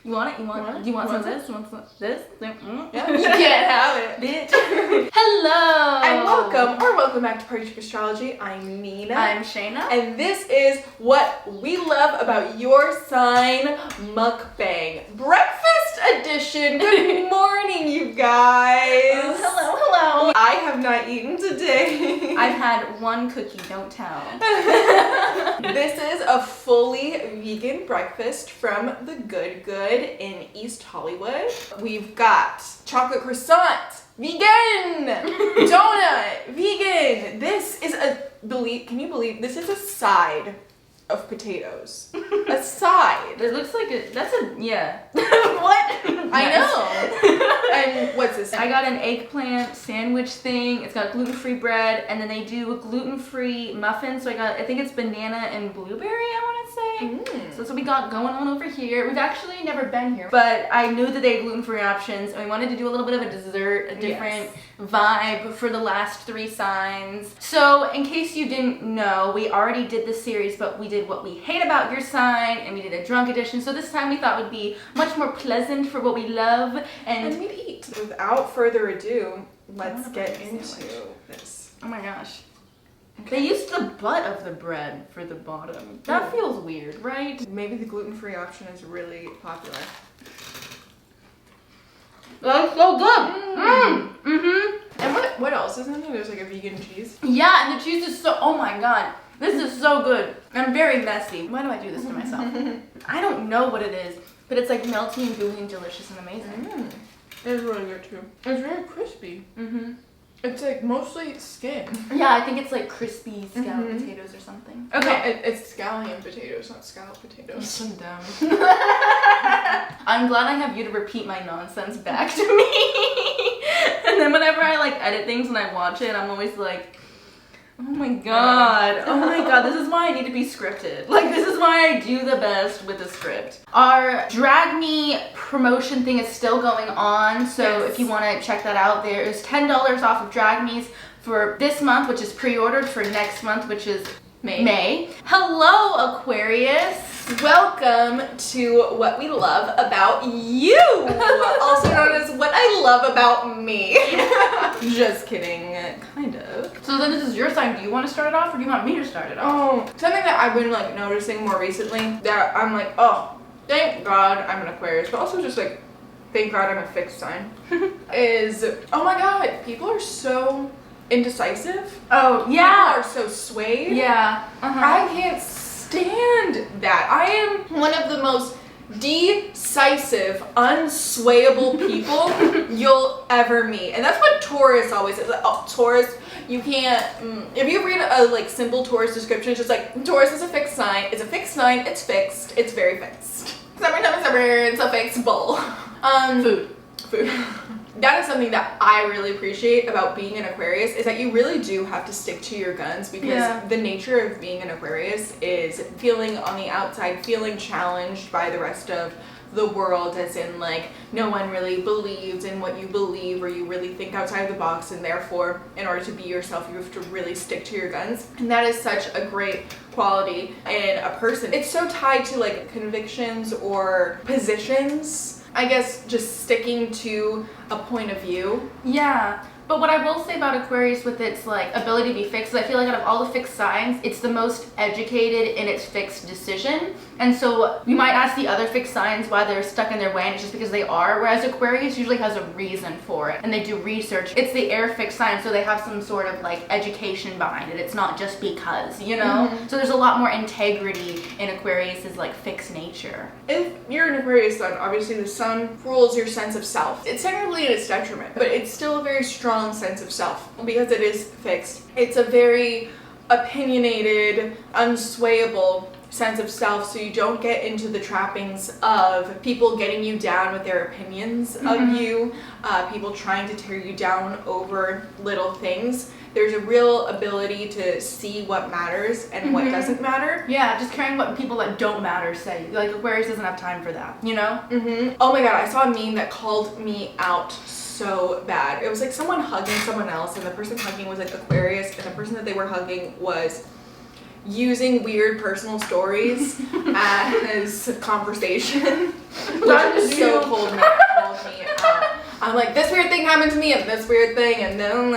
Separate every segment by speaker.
Speaker 1: You want it? Do you want some of this? You want some of this?
Speaker 2: Yeah, you can't have it,
Speaker 1: Bitch. Hello!
Speaker 2: And welcome back to Aquarius Astrology. I'm Nina.
Speaker 1: I'm Shaina.
Speaker 2: And this is what we love about your sign, Mukbang. Breakfast edition. Good morning, you guys.
Speaker 1: Hello.
Speaker 2: I have not eaten today.
Speaker 1: I've had one cookie, don't tell.
Speaker 2: This is a fully vegan breakfast from The Good in East Hollywood. We've got chocolate croissant, vegan, donut, vegan. This is can you believe this is a side of potatoes? A side.
Speaker 1: It looks like yeah. What?
Speaker 2: I know. And what's this?
Speaker 1: I got an eggplant sandwich thing. It's got gluten-free bread, and then they do a gluten-free muffin. So I think it's banana and blueberry, I want to say. So that's what we got going on over here. We've actually never been here, but I knew that they had gluten-free options, and we wanted to do a little bit of a dessert, a different vibe for the last 3 signs. So in case you didn't know, we already did this series, but we did what we hate about your sign, and we did a drunk edition. So this time we thought would be much more pleasant for what we love and
Speaker 2: we'd eat. Without further ado, let's get into this.
Speaker 1: Oh my gosh. Okay. They used the butt of the bread for the bottom. That feels weird, right?
Speaker 2: Maybe the gluten-free option is really popular.
Speaker 1: That's so good.
Speaker 2: And what else is in there? There's like a vegan cheese.
Speaker 1: Yeah, and the cheese is so, oh my god. This is so good. I'm very messy. Why do I do this to myself? I don't know what it is, but it's like melty and gooey and delicious and amazing.
Speaker 2: It's really good too. It's very crispy. It's like mostly skin.
Speaker 1: Yeah, I think it's like crispy scalloped potatoes or something. Okay.
Speaker 2: No, it's scallion potatoes, not scalloped potatoes.
Speaker 1: So dumb. I'm glad I have you to repeat my nonsense back to me. And then whenever I like edit things and I watch it, I'm always like, oh my god, this is why I need to be scripted. Like, this is why I do the best with a script. Our Drag Me promotion thing is still going on, so if you want to check that out, there is $10 off of Drag Me's for this month, which is pre-ordered, for next month, which is May. Hello, Aquarius.
Speaker 2: Welcome to what we love about you, also known as what I love about me. Just kidding, kind of.
Speaker 1: So then this is your sign. Do you want to start it off, or do you want me to start it off?
Speaker 2: Oh, something that I've been like noticing more recently that I'm like, oh, thank God I'm an Aquarius, but also just like, thank God I'm a fixed sign, is, oh my God, people are so indecisive.
Speaker 1: Oh, yeah.
Speaker 2: People are so swayed.
Speaker 1: Yeah.
Speaker 2: I can't stand that. I am one of the most decisive, unswayable people you'll ever meet. And that's what Taurus always is. Oh, Taurus, you can't, if you read a like simple Taurus description, it's just like, Taurus is a fixed sign. It's a fixed sign. It's fixed. It's very fixed. Summertime is summer. It's a fixed bowl. Food. That is something that I really appreciate about being an Aquarius, is that you really do have to stick to your guns, because the nature of being an Aquarius is feeling on the outside, feeling challenged by the rest of the world, as in like no one really believes in what you believe, or you really think outside the box, and therefore in order to be yourself you have to really stick to your guns. And that is such a great quality in a person. It's so tied to like convictions or positions. I guess just sticking to a point of view.
Speaker 1: Yeah, but what I will say about Aquarius with its like ability to be fixed is I feel like out of all the fixed signs, it's the most educated in its fixed decision. And so you might ask the other fixed signs why they're stuck in their way, and it's just because they are, whereas Aquarius usually has a reason for it, and they do research. It's the air fixed sign, so they have some sort of like education behind it. It's not just because, you know? So there's a lot more integrity in Aquarius's like fixed nature.
Speaker 2: If you're an Aquarius sun, obviously the sun rules your sense of self. It's technically at its detriment, but it's still a very strong sense of self because it is fixed. It's a very opinionated, unswayable sense of self, so you don't get into the trappings of people getting you down with their opinions of you, people trying to tear you down over little things. There's a real ability to see what matters and what doesn't matter.
Speaker 1: Yeah, just caring what people that don't matter say. Like Aquarius doesn't have time for that, you know?
Speaker 2: Oh my god, I saw a meme that called me out so bad. It was like someone hugging someone else, and the person hugging was like Aquarius, and the person that they were hugging was using weird personal stories as conversation, which is so cold when it calls me out. I'm like, this weird thing happened to me, and this weird thing, and then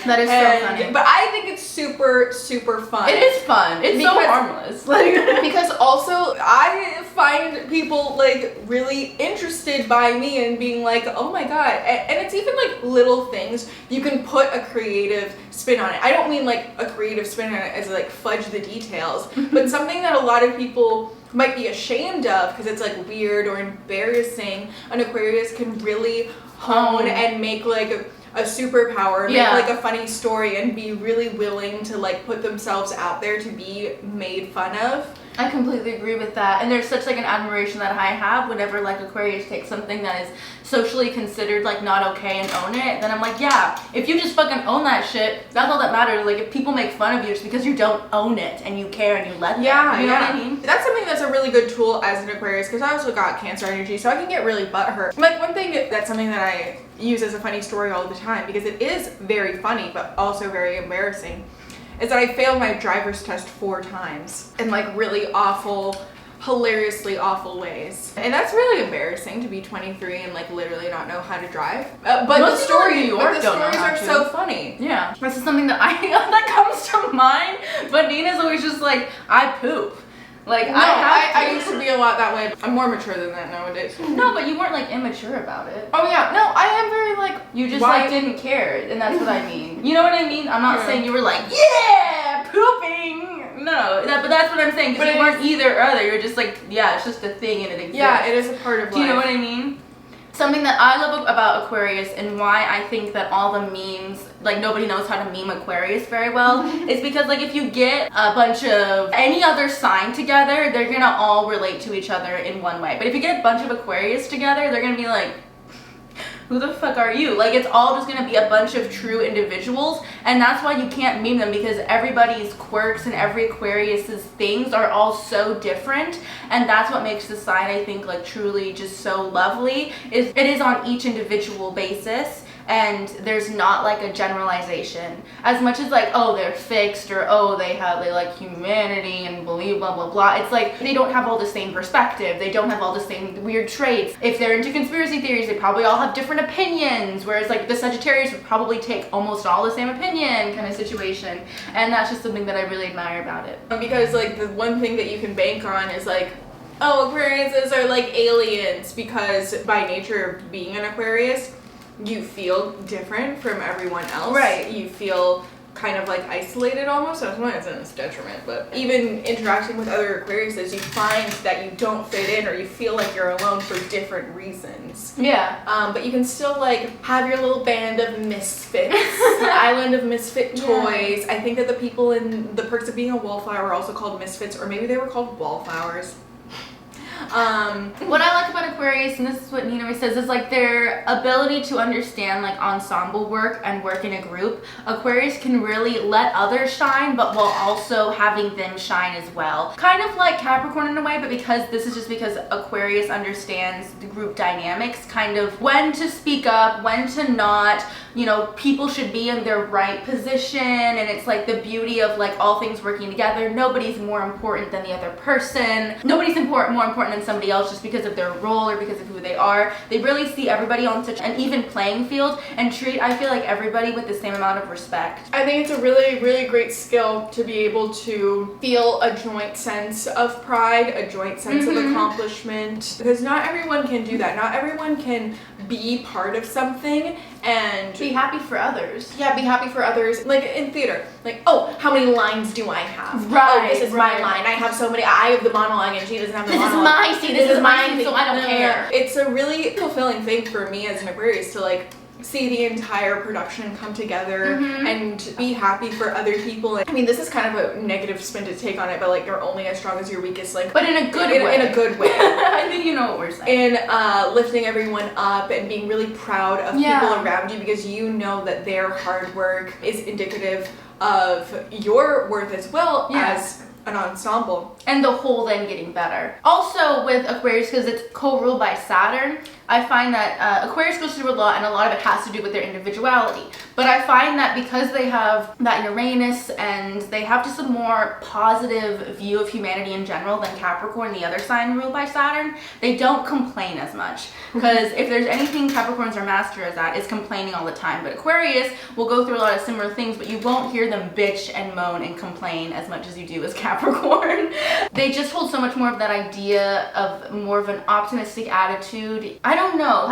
Speaker 1: That is so funny.
Speaker 2: But I think it's super, super fun.
Speaker 1: It is fun. It's so harmless. Like,
Speaker 2: because also I find people like really interested by me and being like, oh my god. And it's even like little things. You can put a creative spin on it. I don't mean like a creative spin on it as like fudge the details, but something that a lot of people might be ashamed of because it's like weird or embarrassing. An Aquarius can really hone and make like a superpower, make like a funny story, and be really willing to like put themselves out there to be made fun of.
Speaker 1: I completely agree with that, and there's such like an admiration that I have whenever like Aquarius takes something that is socially considered like not okay and own it. Then I'm like, yeah, if you just fucking own that shit, that's all that matters. Like if people make fun of you, it's because you don't own it and you care and you let them. You know what I mean?
Speaker 2: That's something that's a really good tool as an Aquarius, because I also got Cancer energy, so I can get really butthurt. Like one thing that's something that I use as a funny story all the time, because it is very funny but also very embarrassing, is that I failed my driver's test 4 times in like really awful, hilariously awful ways. And that's really embarrassing to be 23 and like literally not know how to drive. But the stories are so funny.
Speaker 1: Yeah. This is something that that comes to mind, but Nina's always just like, I poop. Like,
Speaker 2: no, I used to be a lot that way. I'm more mature than that nowadays.
Speaker 1: No, but you weren't like immature about it.
Speaker 2: Oh yeah, no, I am very like,
Speaker 1: you just like didn't care, and that's what I mean. You know what I mean? I'm not saying you were like, yeah, pooping. No, but that's what I'm saying, because you weren't either or other. You're just like, yeah, it's just a thing and it exists.
Speaker 2: Yeah, it is a part of life.
Speaker 1: Do you know what I mean? Something that I love about Aquarius and why I think that all the memes, like nobody knows how to meme Aquarius very well, is because like if you get a bunch of any other sign together, they're gonna all relate to each other in one way. But if you get a bunch of Aquarius together, they're gonna be like, who the fuck are you? Like it's all just gonna be a bunch of true individuals, and that's why you can't meme them, because everybody's quirks and every Aquarius's things are all so different, and that's what makes the sign, I think, like truly just so lovely. It is on each individual basis, and there's not like a generalization as much as like, oh, they're fixed, or oh, they like humanity and believe blah blah blah. It's like they don't have all the same perspective, they don't have all the same weird traits. If they're into conspiracy theories, they probably all have different opinions, whereas like the Sagittarius would probably take almost all the same opinion kind of situation. And that's just something that I really admire about it,
Speaker 2: because like the one thing that you can bank on is like, oh, Aquariuses are like aliens, because by nature of being an Aquarius, you feel different from everyone else.
Speaker 1: Right.
Speaker 2: You feel kind of like isolated almost. That's why it's in its detriment. But even interacting with other Aquariuses, you find that you don't fit in, or you feel like you're alone for different reasons.
Speaker 1: Yeah.
Speaker 2: But you can still like have your little band of misfits, island of misfit toys. I think that the people in The Perks of Being a Wallflower are also called misfits, or maybe they were called wallflowers.
Speaker 1: What I like about Aquarius, and this is what Nina always says, is like their ability to understand like ensemble work and work in a group. Aquarius can really let others shine, but while also having them shine as well. Kind of like Capricorn in a way, but because Aquarius understands the group dynamics, kind of when to speak up, when to not. You know, people should be in their right position, and it's like the beauty of like all things working together. Nobody's more important than the other person. Nobody's more important than somebody else just because of their role or because of who they are. They really see everybody on such an even playing field and treat, I feel like, everybody with the same amount of respect.
Speaker 2: I think it's a really, really great skill to be able to feel a joint sense of pride, a joint sense of accomplishment, because not everyone can do that. Not everyone can be part of something and
Speaker 1: be happy for others.
Speaker 2: Yeah, be happy for others. Like in theater, like, oh, how many lines do I have?
Speaker 1: Right.
Speaker 2: Oh, this is my line. I have so many. I have the monologue and she doesn't have the monologue.
Speaker 1: This is my scene. This is my scene, so I don't care.
Speaker 2: It's a really fulfilling thing for me as an Aquarius to like see the entire production come together and be happy for other people. I mean, this is kind of a negative spin to take on it, but like you're only as strong as your weakest link.
Speaker 1: But in a good way.
Speaker 2: In a good way.
Speaker 1: I think you know what we're saying.
Speaker 2: In lifting everyone up and being really proud of people around you, because you know that their hard work is indicative of your worth as well as an ensemble.
Speaker 1: And the whole then getting better. Also with Aquarius, because it's co-ruled by Saturn, I find that Aquarius goes through a lot, and a lot of it has to do with their individuality. But I find that because they have that Uranus and they have just a more positive view of humanity in general than Capricorn, the other sign ruled by Saturn, they don't complain as much. Because if there's anything Capricorns are masters at, it's complaining all the time. But Aquarius will go through a lot of similar things, but you won't hear them bitch and moan and complain as much as you do as Capricorn. They just hold so much more of that idea of more of an optimistic attitude. I don't know.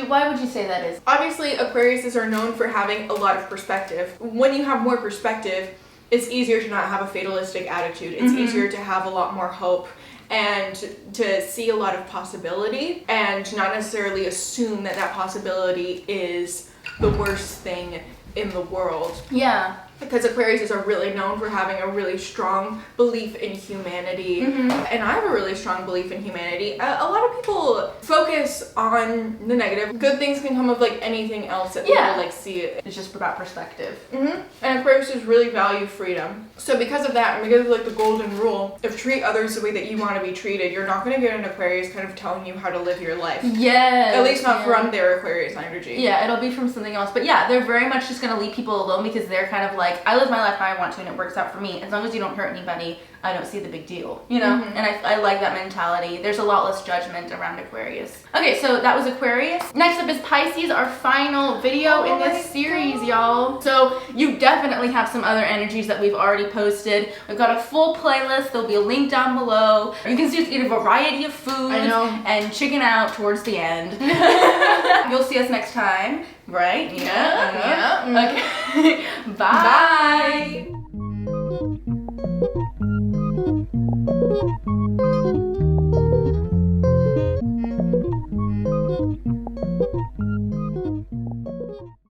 Speaker 1: Why would you say that is?
Speaker 2: Obviously, Aquariuses are known for having a lot of perspective. When you have more perspective, it's easier to not have a fatalistic attitude. It's easier to have a lot more hope and to see a lot of possibility and not necessarily assume that that possibility is the worst thing in the world.
Speaker 1: Yeah.
Speaker 2: Because Aquariuses are really known for having a really strong belief in humanity. And I have a really strong belief in humanity. A lot of people focus on the negative. Good things can come of like anything else that people like see it.
Speaker 1: It's just about perspective.
Speaker 2: And Aquariuses really value freedom. So because of that, and because of like the golden rule, if treat others the way that you want to be treated, you're not going to get an Aquarius kind of telling you how to live your life.
Speaker 1: Yes.
Speaker 2: At least not from their Aquarius energy.
Speaker 1: Yeah, it'll be from something else. But yeah, they're very much just going to leave people alone because they're kind of like, I live my life how I want to and it works out for me. As long as you don't hurt anybody, I don't see the big deal, you know? And I like that mentality. There's a lot less judgment around Aquarius. Okay, so that was Aquarius. Next up is Pisces, our final video in this series, y'all. So you definitely have some other energies that we've already posted. We've got a full playlist. There'll be a link down below. You can see us eat a variety of foods and chicken out towards the end. You'll see us next time, right? Yeah. Okay. Bye.